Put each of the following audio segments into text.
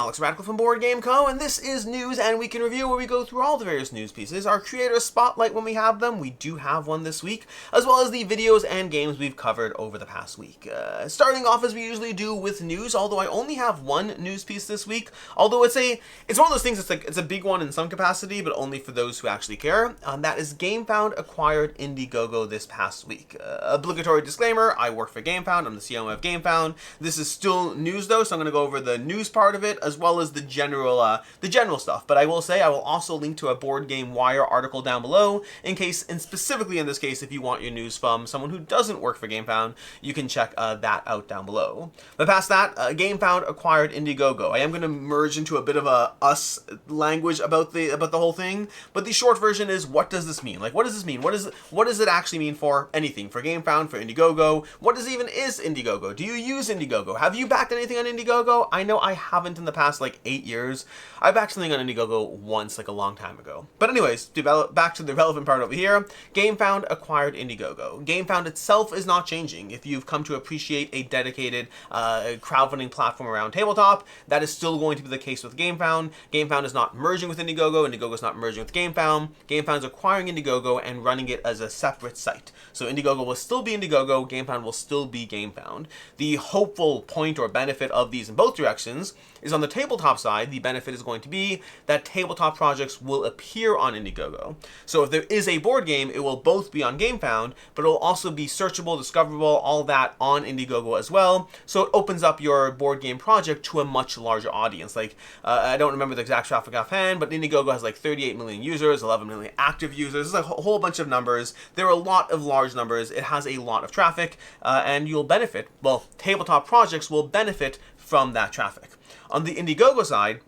Alex Radical from Board Game Co., and this is News and Week in Review, where we go through all the various news pieces, our creator spotlight when we have them. We do have one this week, as well as the videos and games we've covered over the past week. Starting off as we usually do with news, although I only have one news piece this week, although it's one of those things, it's a big one in some capacity, but only for those who actually care. That is Gamefound acquired Indiegogo this past week. Obligatory disclaimer, I work for Gamefound, I'm the CMO of Gamefound. This is still news though, so I'm going to go over the news part of it, as well as the general stuff. But I will say I will also link to a Board Game Wire article down below and specifically in this case, if you want your news from someone who doesn't work for Gamefound, you can check that out down below. But past that, Gamefound acquired Indiegogo. I am going to merge into a bit of a us language about the whole thing, but the short version is, what does this mean? Like, what does this mean? What does it actually mean for anything? For Gamefound, for Indiegogo? What is Indiegogo? Do you use Indiegogo? Have you backed anything on Indiegogo? I know I haven't in the past 8 years. I backed something on Indiegogo once a long time ago. But anyways, back to the relevant part over here. Gamefound acquired Indiegogo. Gamefound itself is not changing. If you've come to appreciate a dedicated crowdfunding platform around tabletop, that is still going to be the case with Gamefound. Gamefound is not merging with Indiegogo. Indiegogo is not merging with Gamefound. Gamefound is acquiring Indiegogo and running it as a separate site. So Indiegogo will still be Indiegogo. Gamefound will still be Gamefound. The hopeful point or benefit of these in both directions is, on the tabletop side, the benefit is going to be that tabletop projects will appear on Indiegogo. So if there is a board game, it will both be on Gamefound, but it will also be searchable, discoverable, all that on Indiegogo as well. So it opens up your board game project to a much larger audience. I don't remember the exact traffic offhand, but Indiegogo has 38 million users, 11 million active users. There's a whole bunch of numbers. There are a lot of large numbers. It has a lot of traffic, and you'll benefit. Well, tabletop projects will benefit from that traffic. On the Indiegogo side,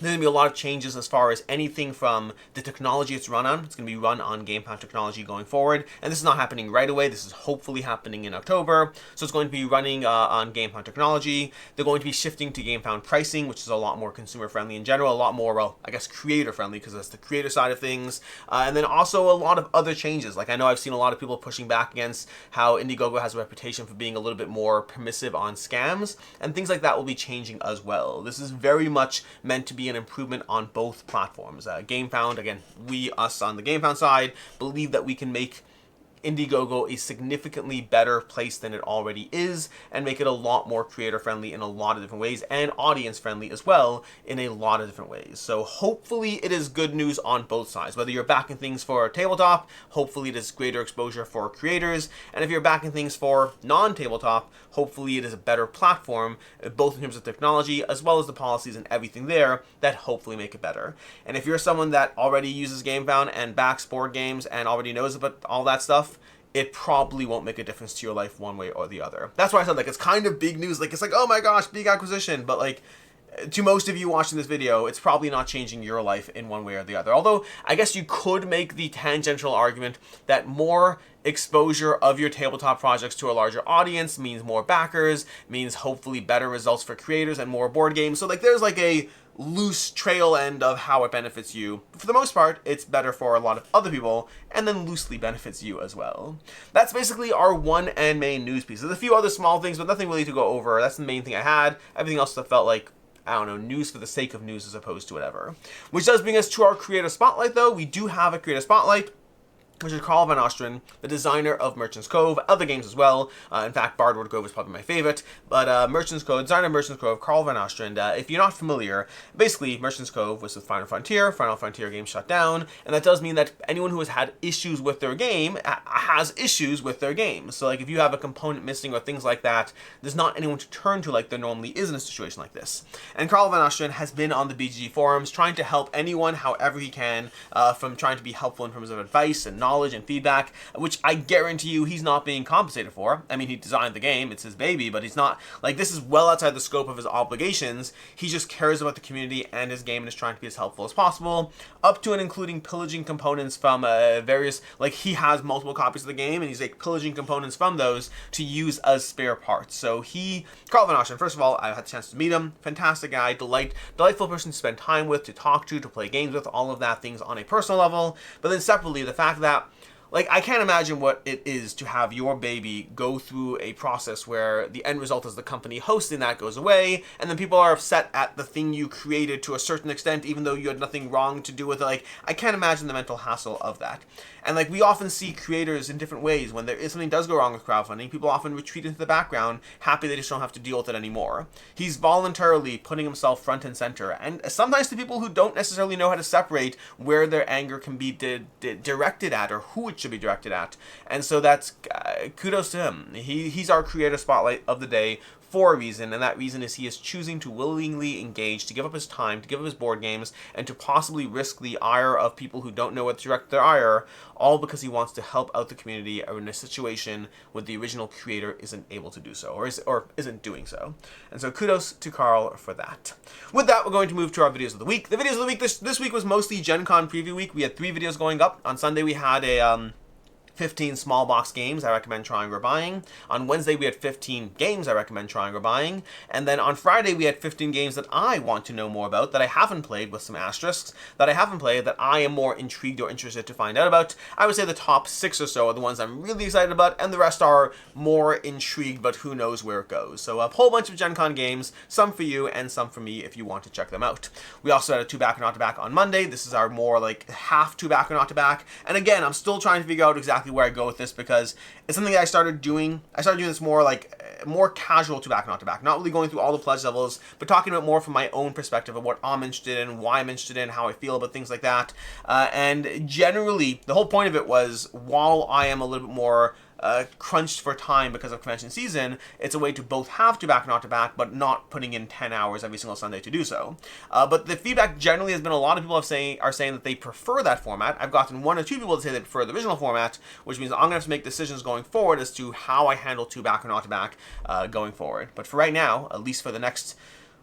there's going to be a lot of changes as far as anything from the technology it's run on. It's going to be run on Gamefound technology going forward. And this is not happening right away. This is hopefully happening in October. So it's going to be running on Gamefound technology. They're going to be shifting to Gamefound pricing, which is a lot more consumer friendly in general. A lot more, well, I guess creator friendly, because that's the creator side of things. And then also a lot of other changes. I know I've seen a lot of people pushing back against how Indiegogo has a reputation for being a little bit more permissive on scams. And things like that will be changing as well. This is very much meant to be an improvement on both platforms. Gamefound, again, us on the Gamefound side, believe that we can make Indiegogo a significantly better place than it already is, and make it a lot more creator friendly in a lot of different ways, and audience friendly as well in a lot of different ways. So hopefully it is good news on both sides. Whether you're backing things for tabletop, hopefully it is greater exposure for creators, and if you're backing things for non-tabletop, hopefully it is a better platform, both in terms of technology as well as the policies and everything there that hopefully make it better. And if you're someone that already uses Gamefound and backs board games and already knows about all that stuff, it probably won't make a difference to your life one way or the other. That's why I said it's kind of big news. It's oh my gosh, big acquisition. But to most of you watching this video, it's probably not changing your life in one way or the other. Although I guess you could make the tangential argument that more exposure of your tabletop projects to a larger audience means more backers, means hopefully better results for creators and more board games. So there's a loose trail end of how it benefits you. But for the most part, it's better for a lot of other people, and then loosely benefits you as well. That's basically our one and main news piece. There's a few other small things, but nothing really to go over. That's the main thing I had. Everything else that felt like, I don't know, news for the sake of news as opposed to whatever. Which does bring us to our creator spotlight, though. We do have a creator spotlight, which is Carl Van Ostrand, the designer of Merchant's Cove, other games as well. In fact, Bardwood Grove is probably my favorite. But Merchant's Cove, designer of Merchant's Cove, Carl Van Ostrand. If you're not familiar, basically Merchant's Cove was with Final Frontier. Final Frontier game shut down, and that does mean that anyone who has had issues with their game has issues with their game. So if you have a component missing or things like that, there's not anyone to turn to like there normally is in a situation like this. And Carl Van Ostrand has been on the BGG forums trying to help anyone however he can, from trying to be helpful in terms of advice and knowledge and feedback, which I guarantee you he's not being compensated for. I mean, he designed the game, it's his baby, but he's not, this is well outside the scope of his obligations. He just cares about the community and his game and is trying to be as helpful as possible, up to and including pillaging components from various, he has multiple copies of the game, and he's pillaging components from those to use as spare parts. So Carl Van Ostrand, first of all, I had the chance to meet him, fantastic guy, delightful person to spend time with, to talk to play games with, all of that, things on a personal level. But then separately, the fact that like, I can't imagine what it is to have your baby go through a process where the end result is the company hosting that goes away, and then people are upset at the thing you created to a certain extent, even though you had nothing wrong to do with it. Like, I can't imagine the mental hassle of that. And, like, we often see creators in different ways. When something does go wrong with crowdfunding, people often retreat into the background, happy they just don't have to deal with it anymore. He's voluntarily putting himself front and center, and sometimes to people who don't necessarily know how to separate where their anger can be directed at, or who it should be directed at. And so that's kudos to him. He's our creator spotlight of the day for a reason, and that reason is he is choosing to willingly engage, to give up his time, to give up his board games, and to possibly risk the ire of people who don't know what to direct their ire, all because he wants to help out the community in a situation where the original creator isn't able to do so, or isn't doing so. And so kudos to Carl for that. With that, we're going to move to our videos of the week. The videos of the week this week was mostly Gencon Preview week. We had 3 videos going up. On Sunday, we had a 15 small box games I recommend trying or buying. On Wednesday, we had 15 games I recommend trying or buying. And then on Friday, we had 15 games that I want to know more about, that I haven't played, with some asterisks, that I haven't played, that I am more intrigued or interested to find out about. I would say the top 6 or so are the ones I'm really excited about, and the rest are more intrigued, but who knows where it goes. So a whole bunch of Gen Con games, some for you and some for me if you want to check them out. We also had a 2 back or not to back on Monday. This is our more like half 2 back or not to back. And again, I'm still trying to figure out exactly where I go with this, because it's something that I started doing this more like more casual to back, not to back, not really going through all the pledge levels, but talking about more from my own perspective of what I'm interested in, why I'm interested in, how I feel about things like that. And generally, the whole point of it was, while I am a little bit more crunched for time because of convention season, it's a way to both have to back not to back, but not putting in 10 hours every single Sunday to do so. But the feedback generally has been, a lot of people are saying that they prefer that format. I've gotten 1 or 2 people to say they prefer the original format, which means I'm going to have to make decisions going forward as to how I handle 2 back or not to back going forward. But for right now, at least for the next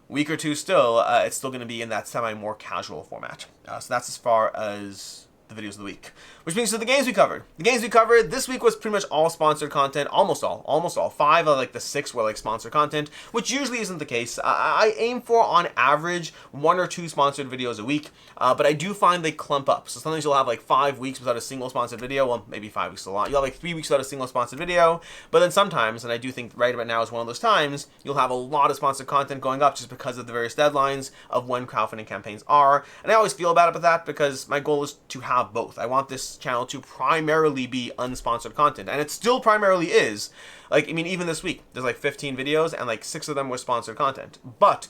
week or 2 still, it's still going to be in that more casual format. So that's as far as the videos of the week. Which brings to the games we covered. The games we covered this week was pretty much all sponsored content, almost all. 5 of like the 6 were like sponsored content, which usually isn't the case. I aim for, on average, 1 or 2 sponsored videos a week, but I do find they clump up. So sometimes you'll have like 5 weeks without a single sponsored video. Well, maybe 5 weeks is a lot. You'll have like 3 weeks without a single sponsored video, but then sometimes, and I do think right about now is one of those times, you'll have a lot of sponsored content going up just because of the various deadlines of when crowdfunding campaigns are. And I always feel bad about that, because my goal is to have both. I want this channel to primarily be unsponsored content, and it still primarily is. Like, I mean, even this week, there's like 15 videos, and like 6 of them were sponsored content. But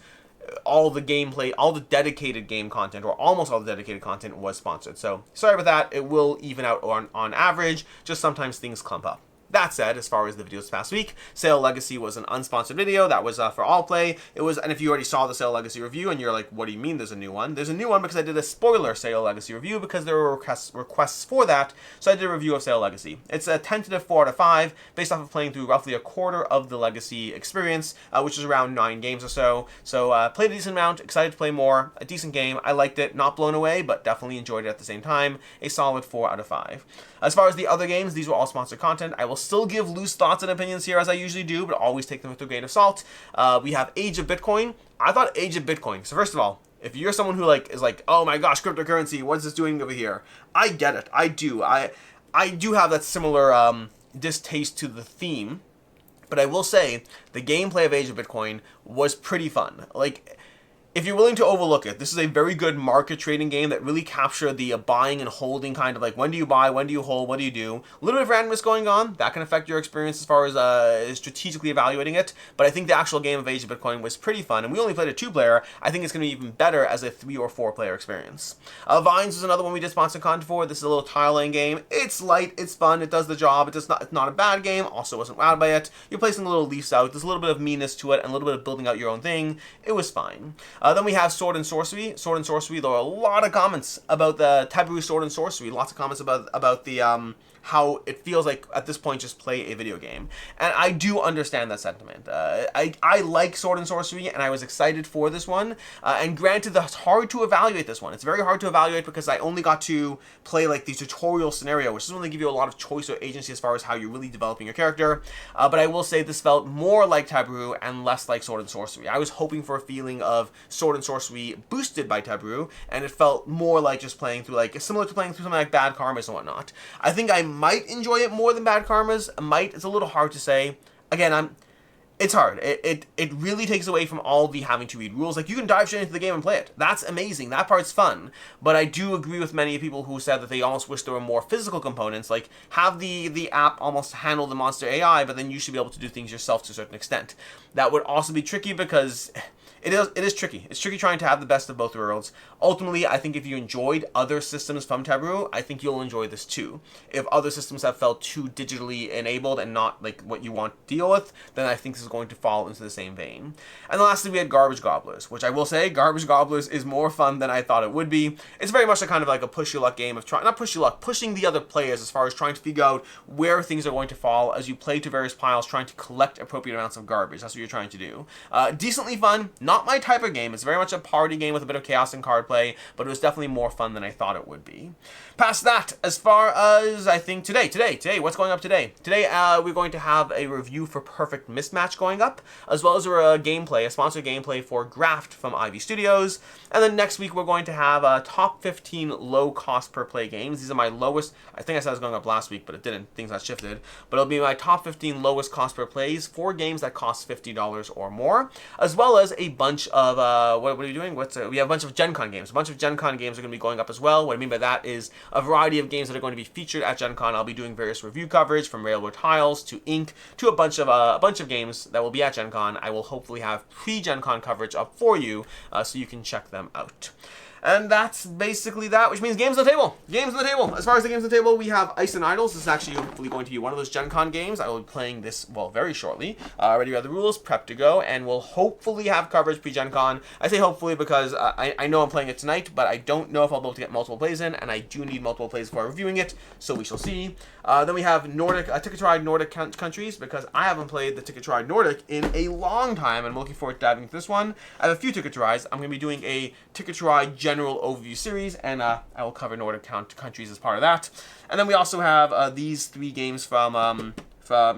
all the gameplay, all the dedicated game content, or almost all the dedicated content, was sponsored. So, sorry about that. It will even out on average, just sometimes things clump up. That said, as far as the videos this past week, Sail Legacy was an unsponsored video. That was for all play. It was, and if you already saw the Sail Legacy review and you're like, what do you mean there's a new one? There's a new one because I did a spoiler Sail Legacy review, because there were requests for that, so I did a review of Sail Legacy. It's a tentative 4 out of 5, based off of playing through roughly a quarter of the Legacy experience, which is around 9 games or so. So played a decent amount, excited to play more, a decent game. I liked it, not blown away, but definitely enjoyed it at the same time. A solid 4 out of 5. As far as the other games, these were all sponsored content. I will still give loose thoughts and opinions here, as I usually do, but always take them with a grain of salt. We have Age of Bitcoin. I thought Age of Bitcoin. So first of all, if you're someone who is like, oh my gosh, cryptocurrency, what's this doing over here? I get it. I do. I do have that similar distaste to the theme, but I will say the gameplay of Age of Bitcoin was pretty fun. Like, if you're willing to overlook it, this is a very good market trading game that really captured the buying and holding kind of like, when do you buy, when do you hold, what do you do? A little bit of randomness going on. That can affect your experience as far as strategically evaluating it. But I think the actual game of Age of Bitcoin was pretty fun. And we only played a 2-player. I think it's going to be even better as a 3 or 4-player experience. Vines is another one we did sponsor content for. This is a little tile laying game. It's light, it's fun, it does the job. It's not a bad game. Also wasn't wowed by it. You're placing little leaves out. There's a little bit of meanness to it and a little bit of building out your own thing. It was fine. Then we have Sword and Sorcery. Sword and Sorcery, there are a lot of comments about the Taboo Sword and Sorcery. Lots of comments about the how it feels like at this point just play a video game. And I do understand that sentiment. I like Sword and Sorcery, and I was excited for this one. And granted, it's hard to evaluate this one. It's very hard to evaluate because I only got to play like the tutorial scenario, which doesn't really give you a lot of choice or agency as far as how you're really developing your character. But I will say this felt more like Taboo and less like Sword and Sorcery. I was hoping for a feeling of Sword and Sorcery boosted by Taboo, and it felt more like just playing through, like, similar to playing through something like Bad Karmas and whatnot. I think I might enjoy it more than Bad Karma's. Might, it's a little hard to say. Again, it's hard. It really takes away from all the having to read rules. Like, you can dive straight into the game and play it. That's amazing. That part's fun. But I do agree with many people who said that they almost wish there were more physical components. Like, have the app almost handle the monster AI, but then you should be able to do things yourself to a certain extent. That would also be tricky because it is tricky. It's tricky trying to have the best of both worlds. Ultimately, I think if you enjoyed other systems from Taboo, I think you'll enjoy this too. If other systems have felt too digitally enabled and not like what you want to deal with, then I think this is going to fall into the same vein. And lastly, we had Garbage Gobblers, which I will say, Garbage Gobblers is more fun than I thought it would be. It's very much a kind of like a push your luck game of pushing the other players as far as trying to figure out where things are going to fall as you play to various piles, trying to collect appropriate amounts of garbage. That's what you're trying to do. Decently fun, not my type of game. It's very much a party game with a bit of chaos and card play, but it was definitely more fun than I thought it would be. Past that, as far as I think today, what's going up today? Today, we're going to have a review for Perfect Mismatch going up, as well as a sponsored gameplay for Graft from Ivy Studios. And then next week, we're going to have top 15 low cost per play games. These are my lowest. I think I said it was going up last week, but it didn't. Things got shifted. But it'll be my top 15 lowest cost per plays for games that cost $50 or more, as well as a bunch of what are we doing? We have a bunch of Gencon games. A bunch of Gencon games are going to be going up as well. What I mean by that is a variety of games that are going to be featured at Gencon. I'll be doing various review coverage from Railroad Tiles to Ink to a bunch of games that will be at Gencon. I will hopefully have pre-Gencon coverage up for you, so you can check them out. And that's basically that, which means games on the table. Games on the table. As far as the games on the table, we have Ice and Idols. This is actually hopefully going to be one of those Gen Con games. I will be playing this, well, very shortly. Already read the rules, prep to go, and we'll hopefully have coverage pre-Gen Con. I say hopefully because I know I'm playing it tonight, but I don't know if I'll be able to get multiple plays in, and I do need multiple plays before reviewing it, so we shall see. Then we have Ticket to Ride Nordic countries, because I haven't played the Ticket to Ride Nordic in a long time, and I'm looking forward to diving into this one. I have a few Ticket to Rides. I'm going to be doing a Ticket to Ride general overview series, and I will cover Nordic countries as part of that. And then we also have these three games from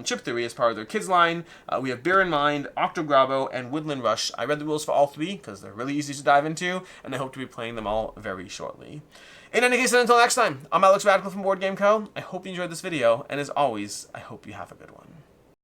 Chip Theory as part of their kids line. We have Bear in Mind, Octograbo, and Woodland Rush. I read the rules for all three because they're really easy to dive into, and I hope to be playing them all very shortly. In any case, until next time, I'm Alex Radcliffe from Board Game Co. I hope you enjoyed this video, and as always, I hope you have a good one.